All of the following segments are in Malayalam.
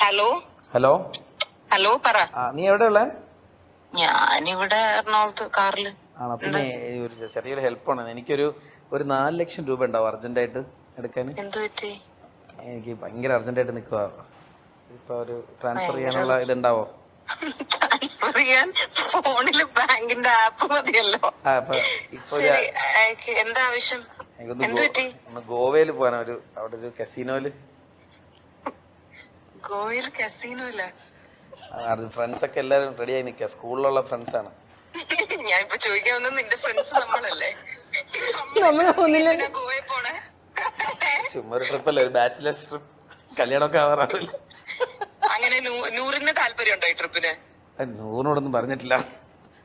ഹലോ ഹലോ ഹലോ പറ. നീ എവിടെയുള്ള? ഞാനിവിടെ എറണാകുളത്ത് കാറില്. ആണോ? പിന്നെ ഒരു ചെറിയൊരു ഹെൽപ്പാണ്. എനിക്കൊരു 4 ലക്ഷം രൂപ ഉണ്ടാവും അർജന്റായിട്ട് എടുക്കാൻ. എന്ത് പറ്റി? എനിക്ക് ഭയങ്കര അർജന്റായിട്ട് നിൽക്കുക. ഇപ്പൊ ഒരു ട്രാൻസ്ഫർ ചെയ്യാനുള്ള ഇതുണ്ടാവോ? ട്രാൻസ്ഫർ ചെയ്യാൻ ഫോണില് ബാങ്കിന്റെ ആപ്പ് മതിയല്ലോ. ഇപ്പൊ എന്താ ആവശ്യം? ഒന്ന് ഗോവയിൽ പോകാൻ, അവിടെ ഒരു കസീനോയില്. ഗോവയിൽ കസീനോ ഇല്ല. ഫ്രണ്ട്സ് ഒക്കെ എല്ലാരും റെഡി ആയി നിൽക്കുക. സ്കൂളിലുള്ള ഫ്രണ്ട്സ് ആണ്. ഞാൻ ഇപ്പൊ ചോദിക്കാൻ വന്നത് നിന്റെ ഫ്രണ്ട്സ് നമ്മളല്ലേ? ഗോവയിൽ പോണേ ചുമ്മാ ഒരു ട്രിപ്പ് അല്ലേ, ഒരു ബാച്ചിലേഴ്സ് ട്രിപ്പ്. കല്യാണമൊക്കെ ആവാറാവില്ല. അങ്ങനെ നൂറിന് താല്പര്യമുണ്ടോ ഈ ട്രിപ്പിന്? നൂറിനോടൊന്നും പറഞ്ഞിട്ടില്ല.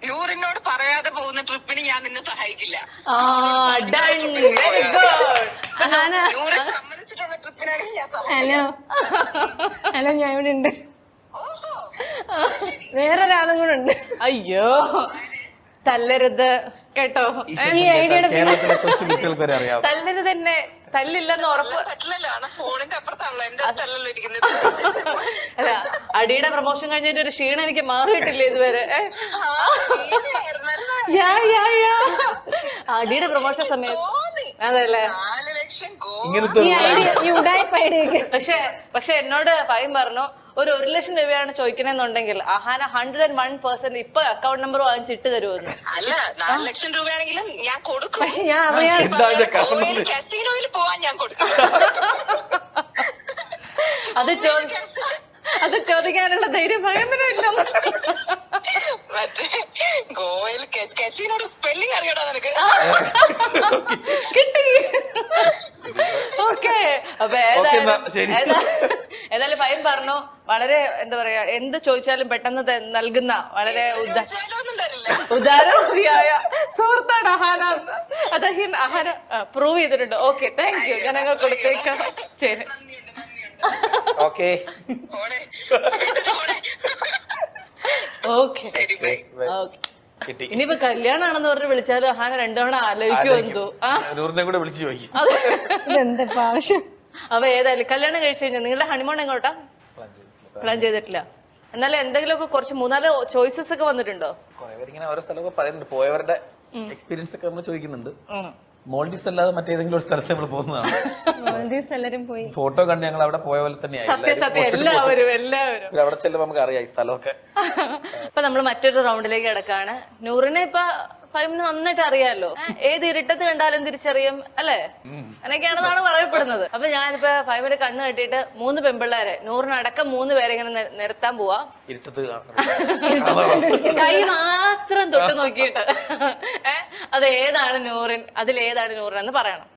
നൂറിനോട് പറയാതെ പോകുന്ന ട്രിപ്പിന് ഞാൻ നിന്നെ സഹായിക്കില്ല. നൂറ് സമ്മതിച്ചിട്ടുള്ള ട്രിപ്പിനാണ് ഞാൻ ഹലോ ഹലോ, ഞാൻ ഇവിടെ ഉണ്ട്. വേറൊരാളും കൂടെ ഉണ്ട്. അയ്യോ, തല്ലരുത് കേട്ടോ. ഈ ഐഡിയയുടെ കേരളത്തിലെ കൊച്ചു കുട്ടികൾക്ക് വരെ അറിയാം. തല്ലരുത് തന്നെ. തല്ലില്ലെന്ന് ഉറപ്പ്. പറ്റില്ലല്ലോ, ഫോണിന്റെ അപ്പുറത്താണല്ലോ എന്റെ തല്ലല്ലോ ഇരിക്കുന്നത്. അല്ല, അടിയുടെ പ്രൊമോഷൻ കഴിഞ്ഞിട്ട് ഒരു ക്ഷീണം എനിക്ക് മാറിയിട്ടില്ല ഇതുവരെ. അടിയുടെ പ്രൊമോഷൻ സമയത്ത് അതല്ലേ 4 ലക്ഷം ഇങ്ങനത്തെ ഈ ഐഡിയ, ഈ ഉഡായിപ്പ് ഐഡിയ. പക്ഷെ എന്നോട് ഫൈൻ പറഞ്ഞു, ഒരു 1 ലക്ഷം രൂപയാണ് ചോദിക്കണെന്നുണ്ടെങ്കിൽ അഹാന 101% ഇപ്പൊ അക്കൗണ്ട് നമ്പർ വാങ്ങിച്ചിട്ട് തരുമെന്ന്. അല്ല, 4 ലക്ഷം രൂപയാണെങ്കിലും ഞാൻ കൊടുക്കും. പക്ഷെ ഞാൻ അറിയാം കസീനോയിൽ പോവാൻ ഞാൻ കൊടുക്കും. അത് ചോദിക്കാനുള്ള ധൈര്യം ഭയങ്കരമില്ല. മറ്റേ ഗോവയിൽ കസീനോട് സ്പെല്ലിംഗ് അറിയണോ നിനക്ക്? കിട്ടി. ഓക്കെ, അപ്പൊ ഏതായാലും ഫൈൻ പറഞ്ഞു. വളരെ എന്താ പറയാ, എന്ത് ചോദിച്ചാലും പെട്ടെന്ന് നൽകുന്ന വളരെ ഉദാരമതിയായ സുഹൃത്താണ് അഹാന. അദ്ദേഹം അഹാന പ്രൂവ് ചെയ്തിട്ടുണ്ട്. Okay, thank you. ഞാൻ അങ്ങ് കൊടുത്തേക്കാം. ശരി, ഓക്കെ ഓക്കെ ഓക്കെ. ഇനിയിപ്പോ കല്യാണാണെന്ന് പറഞ്ഞ് വിളിച്ചാലും അഹാന 2 തവണ ആലോചിക്കുമോ എന്തോ. നൂറിനെ കൂടെ വിളിച്ചു ചോദിക്കും. ഇതെന്താ ആവശ്യം? അപ്പൊ ഏതായാലും കല്യാണം കഴിച്ചു കഴിഞ്ഞാൽ നിങ്ങളുടെ ഹണിമൂൺ എങ്ങോട്ടാ? പ്ലാൻ ചെയ്തിട്ടില്ല. എന്നാലും എന്തെങ്കിലുമൊക്കെ കുറച്ച് 3-4 ചോയ്സസ് ഒക്കെ വന്നിട്ടുണ്ടോ? ഇങ്ങനെ ഓരോ സ്ഥലമൊക്കെ പറയുന്നുണ്ട്. പോയവരുടെ എക്സ്പീരിയൻസ് ഒക്കെ നമ്മൾ ചോദിക്കുന്നുണ്ട്. മോൾഡീവ്സ് അല്ലാതെ മറ്റേതെങ്കിലും ഒരു സ്ഥലത്ത് നമ്മൾ പോകുന്നതാണ്. മാൽഡീവ്സ് എല്ലാരും പോയി. ഫോട്ടോ കണ്ട് ഞങ്ങൾ അവിടെ പോയ പോലെ തന്നെയായി. എല്ലാവരും അവിടെ ചെല്ലുമ്പോൾ നമുക്ക് അറിയാം ഈ സ്ഥലമൊക്കെ. ഇപ്പൊ നമ്മൾ മറ്റൊരു റൗണ്ടിലേക്ക് കിടക്കാണ്. നൂറിനെ ഇപ്പൊ ഫൈമിന് നന്നായിട്ട് അറിയാലോ. ഏത് ഇരുട്ടത്ത് കണ്ടാലും തിരിച്ചറിയും അല്ലേ? അങ്ങനെയൊക്കെയാണെന്നാണ് പറയപ്പെടുന്നത്. അപ്പൊ ഞാനിപ്പോ ഫൈമിന് കണ്ണ് കെട്ടിയിട്ട് 3 പെമ്പിള്ളേരെ, നൂറിനടക്കം 3 പേരെ ഇങ്ങനെ നിരത്താൻ പോവാ. ഇരുട്ടത്ത് കൈ മാത്രം തൊട്ട് നോക്കിയിട്ട് അത് ഏതാണ് നൂറിൻ, അതിലേതാണ് നൂറിൻ എന്ന് പറയണം.